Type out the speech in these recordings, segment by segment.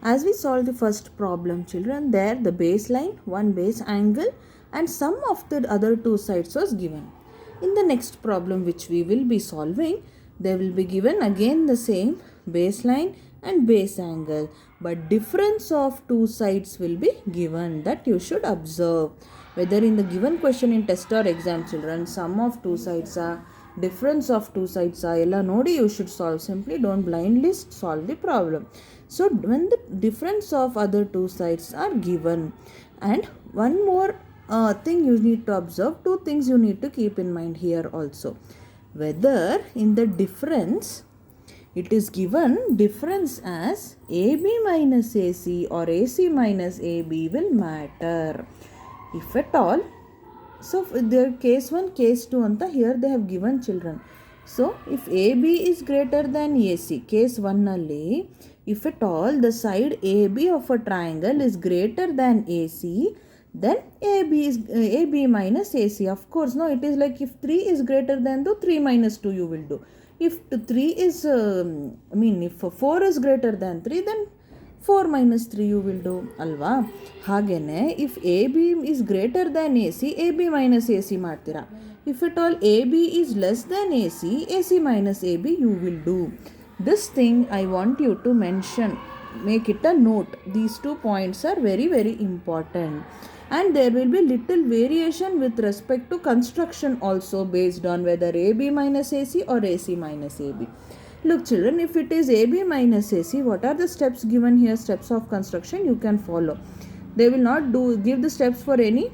As we solve the first problem, children, there the baseline, one base angle, and sum of the other two sides was given. In the next problem which we will be solving, they will be given again the same baseline and base angle, but difference of two sides will be given, that you should observe. Whether in the given question in test or exam, children, sum of two sides are, difference of two sides are, ella nodi you should solve. Simply don't blindly solve the problem. So when the difference of other two sides are given, and one more thing you need to observe, two things you need to keep in mind here also. Whether in the difference it is given difference as AB minus AC or AC minus AB will matter. If at all, so their case 1, case 2 anta here they have given, children. So if AB is greater than AC, case 1 nalli, if at all the side AB of a triangle is greater than AC, then AB minus AC. Of course, no, it is like if 3 is greater than 2, 3 minus 2 you will do. If 3 is, if 4 is greater than 3, then 4 minus 3 you will do, alva. Hagene if AB is greater than AC, AB minus AC ಮಾಡ್ತೀರಾ. If at all AB is less than AC, AC minus AB you will do. This thing I want you to mention, make it a note. These 2 points are very very important, and there will be little variation with respect to construction also, based on whether AB minus AC or AC minus AB. Look children, if it is AB minus AC, what are the steps given here? Steps of construction you can follow. They will not give the steps for any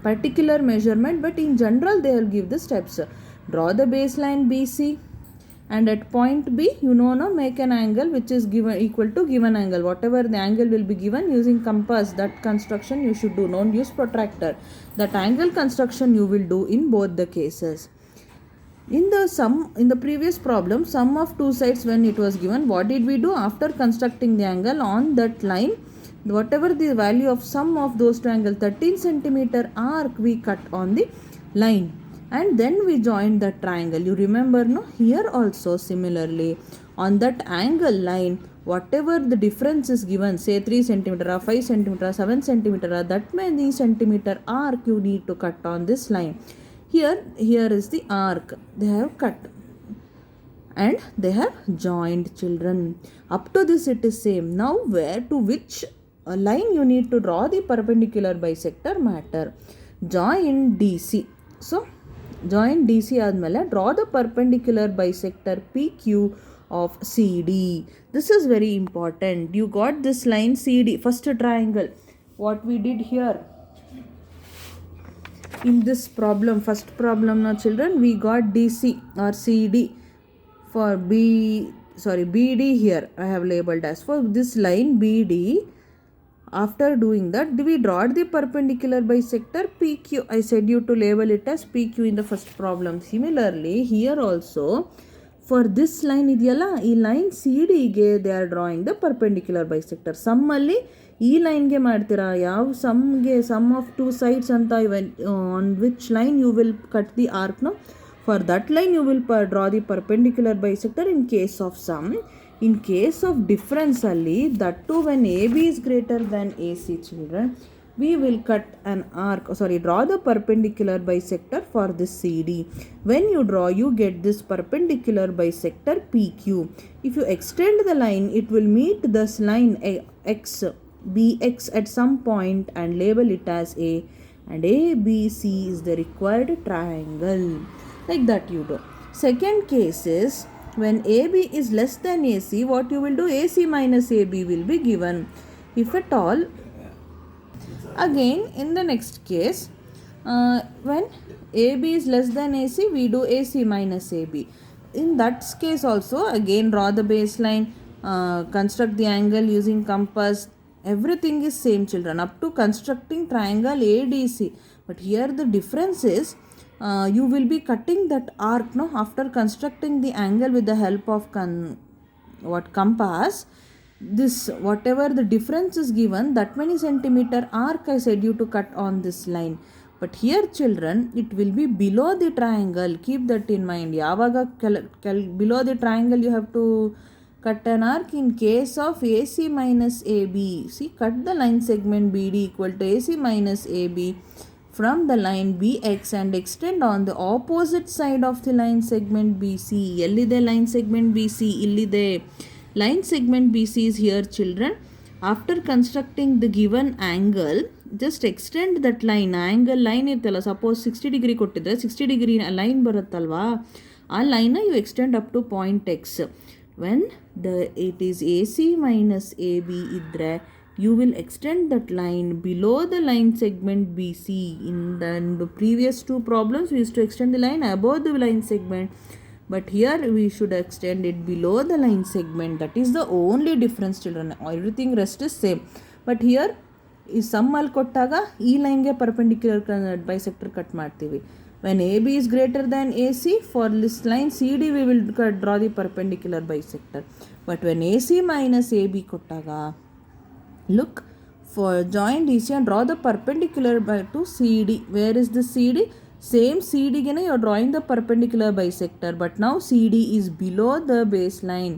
particular measurement, but in general they will give the steps. Draw the baseline BC, and at point B, make an angle which is given equal to given angle. Whatever the angle will be given using compass, that construction you should do. Don't use protractor. That angle construction you will do in both the cases. In the previous problem, sum of two sides when it was given, what did we do? After constructing the angle on that line, whatever the value of sum of those two angles, 13 centimeter arc we cut on the line, and then we joined the triangle. You remember, no? Here also similarly, on that angle line, whatever the difference is given, say 3 centimeter or 5 centimeter or 7 centimeter, that many centimeter arc you need to cut on this line. Here is the arc they have cut and they have joined, children. Up to this it is same. Now where to which line you need to draw the perpendicular bisector matter. Join DC. So join DC admele draw the perpendicular bisector PQ of CD. This is very important. You got this line CD, first triangle. What we did here in this problem, first problem, now children, we got DC or CD for BD here I have labeled as. For this line BD, after doing that, we draw the perpendicular bisector PQ. I said you to label it as PQ in the first problem. Similarly here also, for this line ಇದೆಯಲ್ಲ, ಈ line CD ಗೆ they are drawing the perpendicular bisector. Sum ಅಲ್ಲಿ ಈ ಲೈನ್ಗೆ ಮಾಡ್ತೀರಾ, ಯಾವ sum of two sides ಅಂತ, on which line you will cut the arc, no for that line you will draw the perpendicular bisector in case of sum. In case of difference ಅಲ್ಲಿ, that too when AB is greater than AC, children, we will cut an arc, draw the perpendicular bisector for this CD. When you draw, you get this perpendicular bisector PQ. If you extend the line, it will meet this line X, BX at some point and label it as A, and ABC is the required triangle. Like that you do. Second case is, when AB is less than AC, what you will do? AC minus AB will be given. If at all, again in the next case, when AB is less than AC, we do AC minus AB. In that case also, again draw the baseline, construct the angle using compass. Everything is same, children, up to constructing triangle ADC. But here the difference is, you will be cutting that arc, no, after constructing the angle with the help of compass. This, whatever the difference is given, that many centimeter arc I said you to cut on this line. But here, children, it will be below the triangle. Keep that in mind. Yavaga below the triangle you have to cut an arc in case of AC minus AB. See, cut the line segment BD equal to AC minus AB from the line BX and extend on the opposite side of the line segment BC. Ellide line segment BC? Illide. Line segment BC is here, children. After constructing the given angle, just extend that line. Angle line ಇರ್ತಲ್ಲ, suppose 60 degree ಕೊಟ್ಟಿದ್ರೆ 60 degree line ಬರುತ್ತಲ್ವಾ, ಆ ಲೈನ್ನ you extend up to point X. When it is AC minus AB idre, you will extend that line below the line segment BC. In the previous two problems we used to extend the line above the line segment, but here we should extend it below the line segment. That is the only difference, children. Everything rest is same, but here ಈ ಸಮ್ಮಲ್ಲಿ ಕೊಟ್ಟಾಗ ಈ ಲೈನ್ಗೆ perpendicular bisector cut ಮಾಡ್ತೀವಿ. When AB is greater than AC, for this line CD we will draw the perpendicular bisector. But when AC minus AB kottaga, look, for join DC and draw the perpendicular to CD. Where is the CD? Same CD gene you are drawing the perpendicular bisector, but now CD is below the baseline.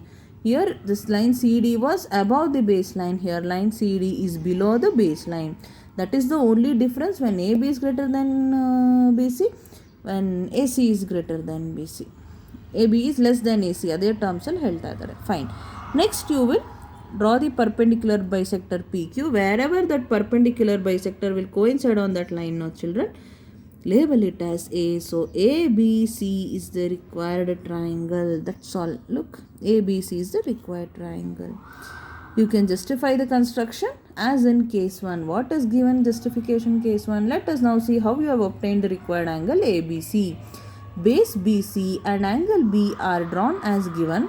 Here this line CD was above the baseline. Here line CD is below the baseline. That is the only difference when AB is greater than BC, when AC is greater than BC. AB is less than AC. ಅದೇ ಟರ್ಮ್ಸಲ್ಲಿ ಹೇಳ್ತಾ ಇದ್ದಾರೆ. Fine. Next you will draw the perpendicular bisector PQ. wherever that perpendicular bisector will coincide on that line, no children, label it as A. So ABC is the required triangle. That's all. Look, ABC is the required triangle. You can justify the construction as in case 1. What is given justification case 1? Let us now see how you have obtained the required angle ABC. Base BC and angle B are drawn as given.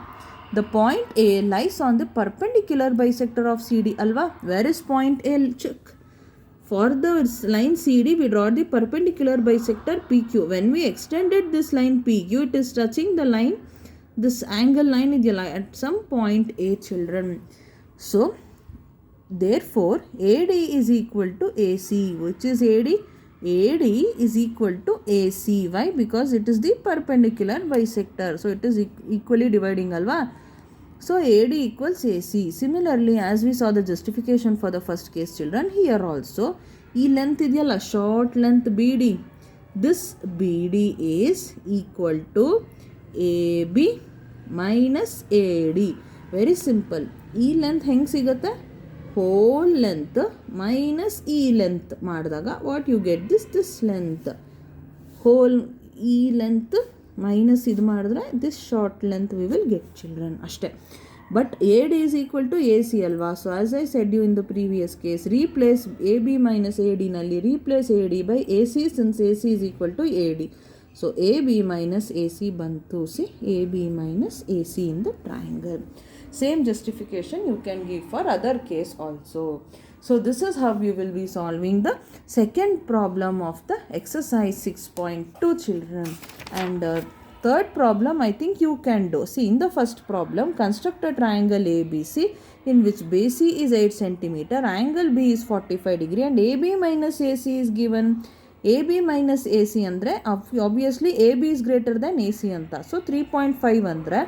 The point A lies on the perpendicular bisector of CD. Alva, where is point A? Check. For the line CD, we draw the perpendicular bisector PQ. When we extended this line PQ, it is touching the line, this angle line is at some point A, children. So, therefore, AD is equal to AC. Which is AD? AD is equal to AC. Why? Because it is the perpendicular bisector. So, it is equally dividing, alva. So, AD equals AC. Similarly, as we saw the justification for the first case, children, here also, E length idiyalla, short length BD. This BD is equal to AB minus AD. Very simple. E length ಹೆಂಗೆ ಸಿಗುತ್ತೆ? whole length minus E length ಮಾಡಿದಾಗ what you get? this length. whole E length minus ಇದು ಮಾಡಿದ್ರೆ this short length we will get, children. ಅಷ್ಟೇ. But AD is equal to AC ಅಲ್ವಾ? So as I said you in the previous case, replace AB minus AD ನಲ್ಲಿ replace AD by AC, since AC is equal to AD. So AB minus AC bantu. See, AB minus AC in the triangle. Same justification you can give for other case also. So this is how you will be solving the second problem of the exercise 6.2, children. And third problem I think you can do. See, in the first problem, construct a triangle ABC in which BC is 8 cm, angle B is 45 degree and AB minus AC is given. AB minus AC ಅಂದರೆ obviously AB is greater than AC ಅಂತ. So 3.5 ಅಂದರೆ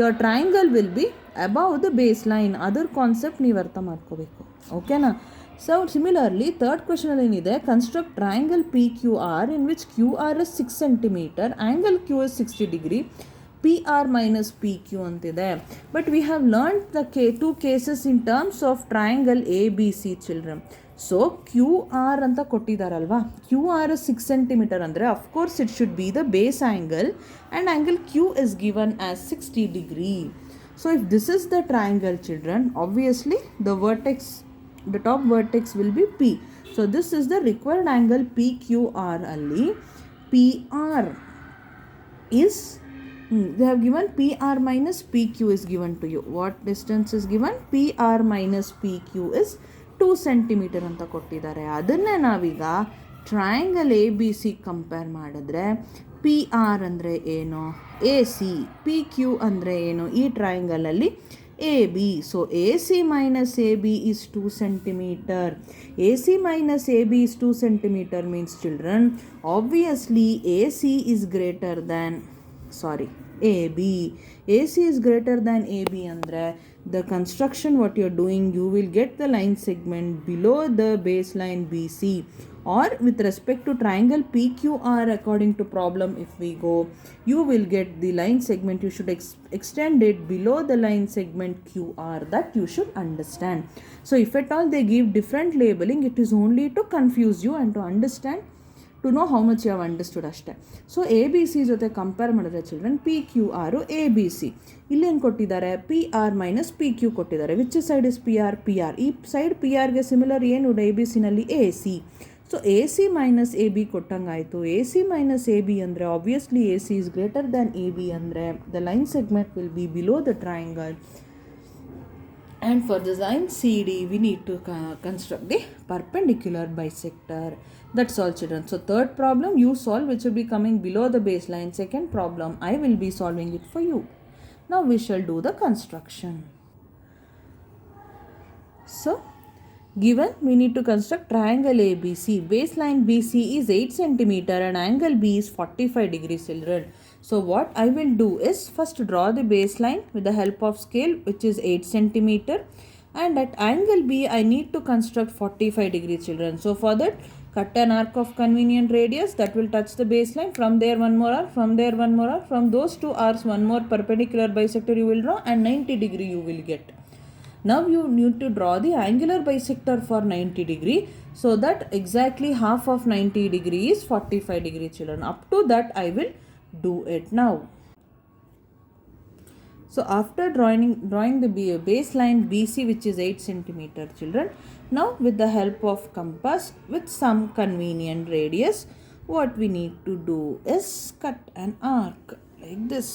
your triangle will be above the baseline. Other concept ನೀವು ಅರ್ಥ ಮಾಡ್ಕೋಬೇಕು, ಓಕೆನಾ? So similarly third question ಏನಿದೆ, construct triangle PQR in which QR is 6 cm, angle Q is 60 degree, PR minus PQ ಅಂತಿದೆ. But we have learn the two cases in terms of triangle ABC, children. So QR ಅಂತ ಕೊಟ್ಟಿದ್ದಾರಲ್ವಾ, QR is 6 cm ಅಂದರೆ of course it should be the base angle and angle Q is given as 60 degree. So if this is the triangle, children, obviously the top vertex will be P. So this is the required angle PQR ಅಲ್ಲಿ. PR is they have given PR minus PQ is given to you. What distance is given? PR minus PQ is 2 cm ಅಂತ ಕೊಟ್ಟಿದ್ದಾರೆ. ಅದನ್ನೇ ನಾವೀಗ triangle ABC compare ಮಾಡಿದ್ರೆ PR ಅಂದರೆ ಏನು, AC, PQ ಅಂದರೆ ಏನು, ಈ ಟ್ರಯಾಂಗಲಲ್ಲಿ AB. So AC minus AB is 2 cm. AC minus AB is 2 cm means, children, obviously AC is greater than, AB. AC is greater than AB andre the construction what you are doing, you will get the line segment below the baseline BC, or with respect to triangle PQR according to problem if we go, you will get the line segment, you should extend it below the line segment QR, that you should understand. So if at all they give different labeling, it is only to confuse you and to understand, to know how much you have understood ಅಷ್ಟೇ. So A B C ಜೊತೆ compare ಮಾಡಿದ್ರೆ children P Q R A B C, ಇಲ್ಲೇನು ಕೊಟ್ಟಿದ್ದಾರೆ, P R minus P Q ಕೊಟ್ಟಿದ್ದಾರೆ. Which side is P R? P R. ಈ side P ಆರ್ಗೆ similar ಏನು A B ಸಿನಲ್ಲಿ A C. So A C minus A B ಕೊಟ್ಟಂಗಾಯಿತು. A C minus A B ಅಂದರೆ obviously A C is greater than A B ಅಂದರೆ the line segment will be below the triangle. And for the line CD, we need to construct the perpendicular bisector. That's all children. So third problem you solve, which will be coming below the baseline. Second problem I will be solving it for you. Now we shall do the construction. So given we need to construct triangle ABC. Baseline BC is 8 centimeter and angle B is 45 degrees children. So what I will do is first draw the baseline with the help of scale, which is 8 centimeter, and at angle B I need to construct 45 degrees children. So for that, cut an arc of convenient radius that will touch the baseline. From there one more arc, from there one more arc, from those two arcs one more perpendicular bisector you will draw, and 90 degree you will get. Now you need to draw the angular bisector for 90 degree, so that exactly half of 90 degree is 45 degree children. Up to that I will do it now. So after drawing the baseline BC, which is 8 centimeter children, now with the help of compass with some convenient radius, what we need to do is cut an arc like this.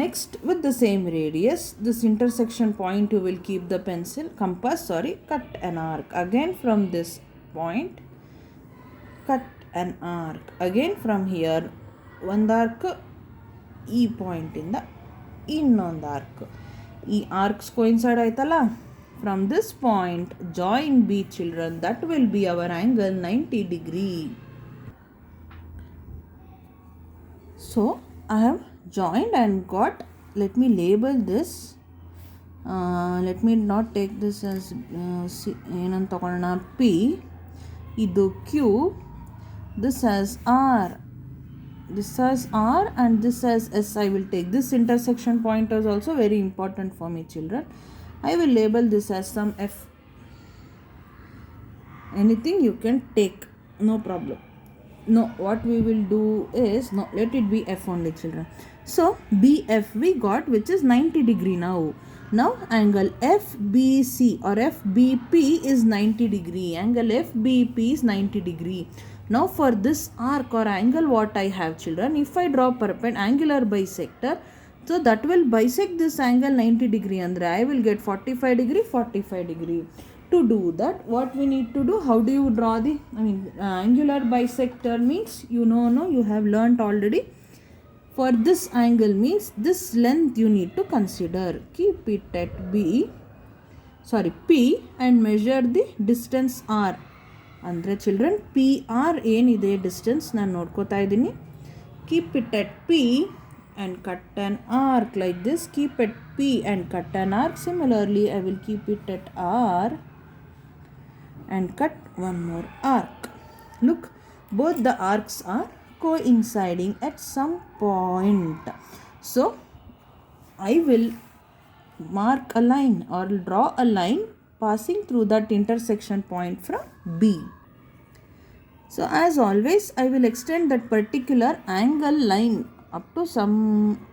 Next, with the same radius, this intersection point you will keep the cut an arc. Again from this point, cut an arc. Again from here, one arc, e point in the innond arc. E arcs coincide aitala. From this point, join B children. That will be our angle 90 degree. So I have joined and got, let me label this, let me not take this as ಏನಂತ ತಗೊಳ್ಳೋಣ, P, ಇದು Q, this as R, this as R, and this as S. I will take this intersection point is also very important for me children. I will label this as some F. Anything you can take, no problem. No, what we will do is, no, let it be F only children. So BF we got, which is 90 degree now. Now angle FBC or FBP is 90 degree. Angle FBP is 90 degree. Now for this arc or angle what I have children, if I draw angular bisector, so that will bisect this angle 90 degree, and I will get 45 degree, 45 degree. To do that, what we need to do, how do you draw the, angular bisector means, you have learnt already. For this angle means this length you need to consider. Keep it at P and measure the distance R. Andre children, PR ಏನಿದೆ distance ನಾನು ನೋಡ್ಕೋತಾ ಇದ್ದೀನಿ. Keep it at P and cut an arc like this. Keep at P and cut an arc. Similarly, I will keep it at R and cut one more arc. Look, both the arcs are coinciding at some point. So I will mark a line or draw a line passing through that intersection point from B. So as always, I will extend that particular angle line up to some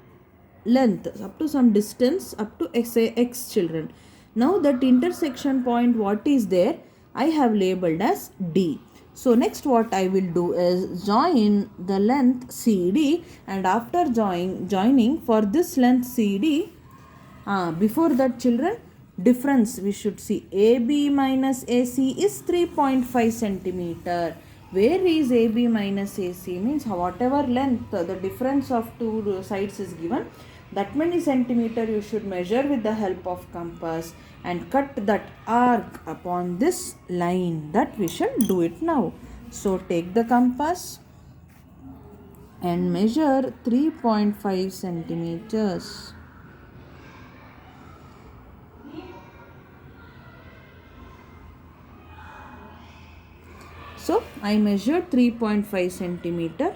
length, up to some distance, up to say X children. Now that intersection point what is there, I have labeled as D. So next what I will do is join the length CD, and after joining for this length CD, before that children, difference we should see, AB minus AC is 3.5 centimeter. Where is AB minus AC means whatever length, the difference of two sides is given. that many centimeter you should measure with the help of compass and cut that arc upon this line. That we shall do it now. So take the compass and measure 3.5 centimeters. So I measured 3.5 centimeter.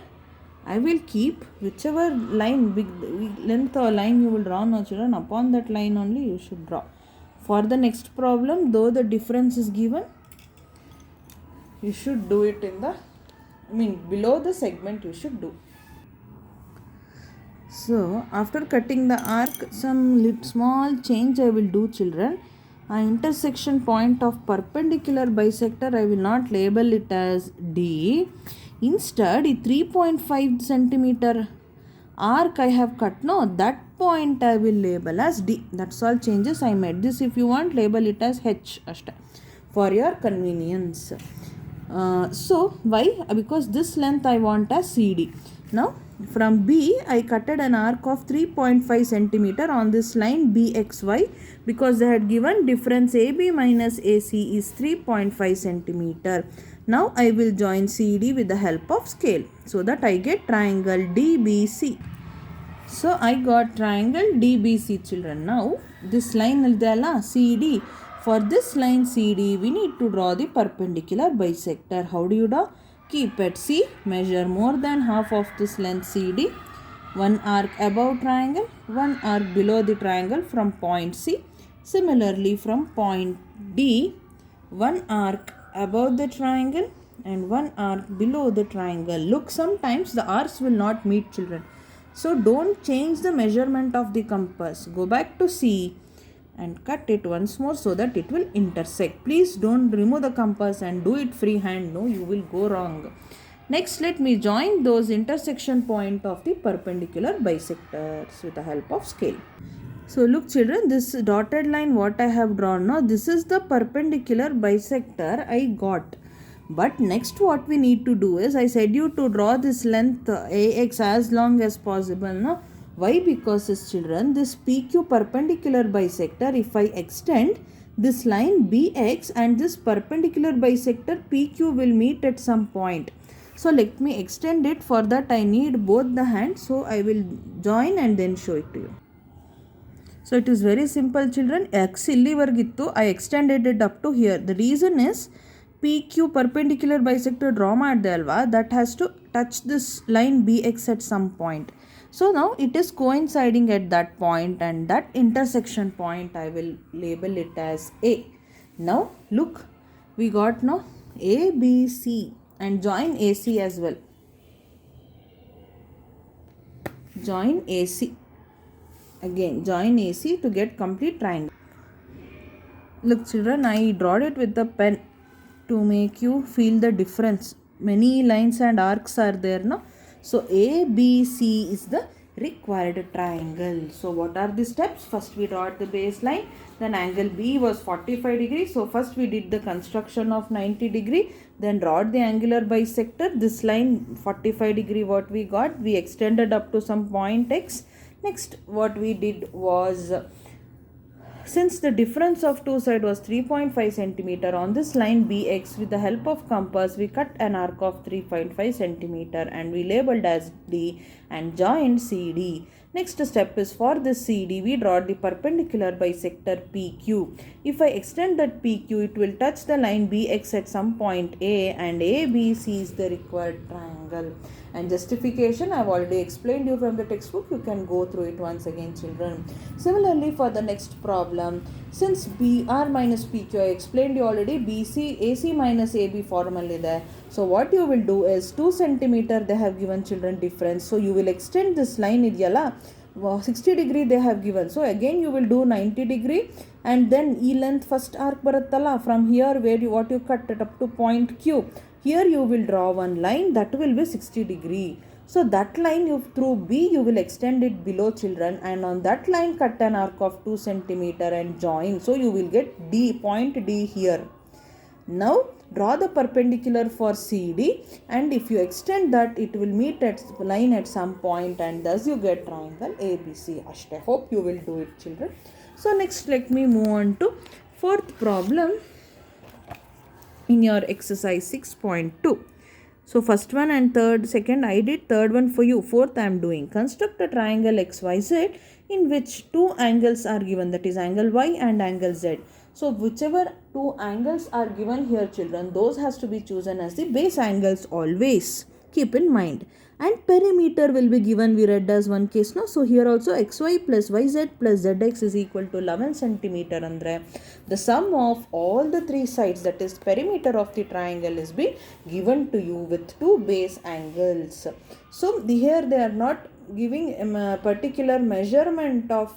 I will keep whichever line, big length or line you will draw now children, upon that line only you should draw. For the next problem, though the difference is given, you should do it in the, below the segment you should do. So after cutting the arc, some small change I will do children. An intersection point of perpendicular bisector, I will not label it as D. Instead, a 3.5 centimeter arc I have cut, no, that point I will label as D. That's all changes I made. This, if you want, label it as H for your convenience. So why? Because this length I want as CD. Now from B I cutted an arc of 3.5 centimeter on this line BXY, because they had given difference AB minus AC is 3.5 centimeter. Now I will join CD with the help of scale so that I get triangle DBC. So I got triangle DBC children. Now this line is CD. For this line CD, we need to draw the perpendicular bisector. How do you draw? Keep at C, measure more than half of this length CD, one arc above triangle, one arc below the triangle from point C. Similarly from point D, one arc above the triangle and one arc below the triangle. Look, sometimes the arcs will not meet children. So don't change the measurement of the compass. Go back to C and cut it once more so that it will intersect. Please don't remove the compass and do it freehand. No, you will go wrong. Next, let me join those intersection point of the perpendicular bisectors with the help of scale. So look children, this dotted line what I have drawn now, this is the perpendicular bisector I got. But next what we need to do is, I said you to draw this length AX as long as possible. No? Why? Because children, this PQ perpendicular bisector, if I extend this line BX and this perpendicular bisector PQ will meet at some point. So let me extend it. For that I need both the hands. So I will join and then show it to you. So it is very simple children. X illivargittu, I extended it up to here. The reason is PQ perpendicular bisector draw madde alva, that has to touch this line BX at some point. So now it is coinciding at that point, and that intersection point I will label it as A. Now look, we got now ABC and join AC as well. Join AC. Again join AC to get complete triangle. Look children, I drawed it with the pen to make you feel the difference. Many lines and arcs are there now. So ABC is the required triangle. So what are the steps? First we draw the baseline. Then angle B was 45 degrees. So first we did the construction of 90 degree. Then drawed the angular bisector. This line 45 degree what we got, we extended up to some point X. Next what we did was, since the difference of two sides was 3.5 centimeter on this line BX, with the help of compass we cut an arc of 3.5 centimeter and we labeled as D and joined CD. Next step is, for this CD we draw the perpendicular bisector PQ. If I extend that PQ, it will touch the line BX at some point A, and ABC is the required triangle. And justification I have already explained you from the textbook. You can go through it once again children. Similarly for the next problem, since BR minus PQ I explained you already, BC AC minus AB formally there. So what you will do is 2 centimeter they have given children difference. So you will extend this line idiyala, 60 degree they have given. So again you will do 90 degree and then E length first arc barattala, from here where you what you cut it up to point Q. Here you will draw one line that will be 60 degree. So that line you through B you will extend it below children, and on that line cut an arc of 2 centimeter and join. So you will get D, point D here. Now draw the perpendicular for CD, and if you extend that, it will meet at line at some point, and thus you get triangle ABC. I hope you will do it, children. So next, let me move on to fourth problem in your exercise 6.2. So first one and second I did, third one for you, fourth I am doing. Construct a triangle XYZ in which two angles are given, that is angle Y and angle Z. So whichever two angles are given here, children, those has to be chosen as the base angles always. Keep in mind. And perimeter will be given, we read as one case now. So here also xy plus yz plus zx is equal to 11 centimeter. Andre the sum of all the three sides, that is perimeter of the triangle, is being given to you with two base angles. So here they are not giving a particular measurement of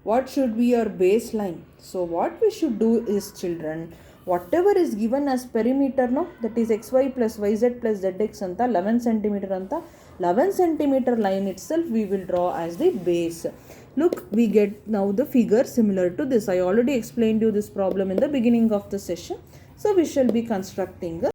what should be your baseline. So what we should do is, children, whatever is given as perimeter, no, that is xy plus yz plus zx anta 11 centimeter anta, 11 centimeter line itself we will draw as the base. Look, we get now the figure similar to this. I already explained you this problem in the beginning of the session. So we shall be constructing a